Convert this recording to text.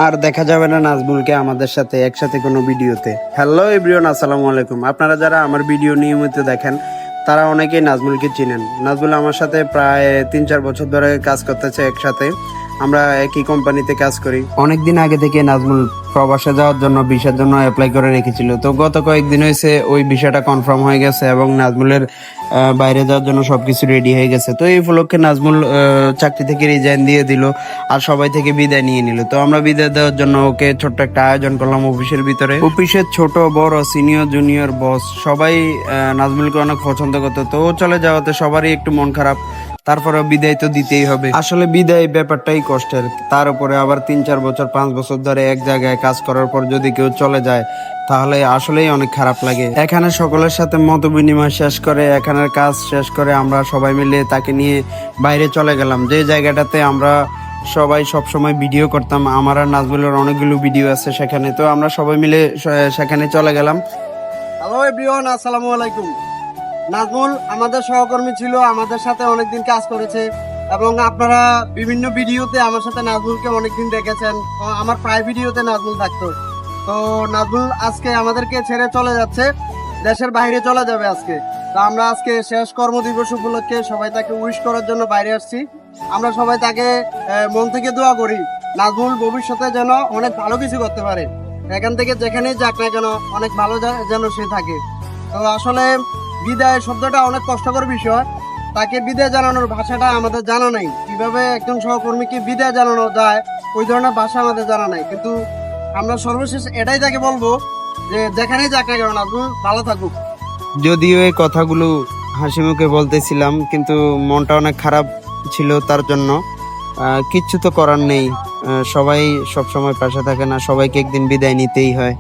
আর দেখা যাবে না নাজমুলকে আমাদের সাথে একসাথে কোনো ভিডিওতে। হ্যালো এভরিওয়ান, আসসালামু আলাইকুম। আপনারা যারা আমার ভিডিও নিয়মিত দেখেন তারা অনেকেই নাজমুলকে চিনেন। নাজমুল আমার সাথে প্রায় 3-4 বছর ধরে কাজ করতেছে একসাথে। আমরা একই কোম্পানিতে কাজ করি। অনেকদিন আগে থেকে নাজমুল প্রবাসে যাওয়ার জন্য ভিসার জন্য অ্যাপ্লাই করে রেখেছিল। তো গত কয়েকদিন হয়েছে ওই ভিসাটা কনফার্ম হয়ে গেছে এবং নাজমুলের বাইরে যাওয়ার জন্য সবকিছু রেডি হয়ে গেছে। তো এই উপলক্ষে নাজমুল চাকরি থেকে রিজাইন দিয়ে দিল আর সবাই থেকে বিদায় নিয়ে নিল। তো আমরা বিদায় দেওয়ার জন্য ওকে ছোট্ট একটা আয়োজন করলাম অফিসের ভিতরে। অফিসের ছোট বড় সিনিয়র জুনিয়র বস সবাই নাজমুলকে অনেক পছন্দ করতো। তো ও চলে যাওয়াতে সবারই একটু মন খারাপ। তারপরে বিদায় তো দিতেই হবে। আসলে বিদায় ব্যাপারটাই কষ্টের। তার উপরে আবার 3-4 বছর 5 বছর ধরে এক জায়গায় কাজ করার পর যদি কেউ চলে যায় তাহলে আসলেই অনেক খারাপ লাগে। এখানে সকলের সাথে মত বিনিময় শেষ করে এখানের কাজ শেষ করে আমরা সবাই মিলে তাকে নিয়ে বাইরে চলে গেলাম, যে জায়গাটাতে আমরা সবাই সব সময় ভিডিও করতাম। আমার আর নাজমুলের অনেকগুলো ভিডিও আছে সেখানে। তো আমরা সবাই মিলে সেখানে চলে গেলাম। হ্যালো এভরিওয়ান, আসসালামু আলাইকুম। নাজমুল আমাদের সহকর্মী ছিল, আমাদের সাথে অনেকদিন কাজ করেছে এবং আপনারা বিভিন্ন ভিডিওতে আমার সাথে নাজমুলকে অনেকদিন দেখেছেন। আমার প্রায় ভিডিওতে নাজমুল থাকতো। তো নাজমুল আজকে আমাদেরকে ছেড়ে চলে যাচ্ছে, দেশের বাইরে চলে যাবে আজকে। তো আমরা আজকে শেষ কর্মদিবস উপলক্ষে সবাই তাকে উইশ করার জন্য বাইরে আসছি। আমরা সবাই তাকে মন থেকে দোয়া করি নাজমুল ভবিষ্যতে যেন অনেক ভালো কিছু করতে পারে, এখান থেকে যেখানেই যাক না কেন অনেক ভালো যেন সে থাকে। তো আসলে বিদায় শব্দটা অনেক কষ্টকর বিষয়। তাকে বিদায় জানানোর ভাষাটা আমাদের জানা নাই, কিভাবে একজন সহকর্মীকে বিদায় জানানো যায় ওই ধরনের ভাষা আমাদের জানা নাই। কিন্তু আমরা সর্বশেষ এটাই তাকে বলবো যে যেখানেই যাক না কেন নাজমুল ভালো থাকুক। যদিও এই কথাগুলো হাসি মুখে বলতেছিলাম কিন্তু মনটা অনেক খারাপ ছিল তার জন্য। কিচ্ছু তো করার নেই, সবাই সব সময় পাশে থাকে না, সবাইকে একদিন বিদায় নিতেই হয়।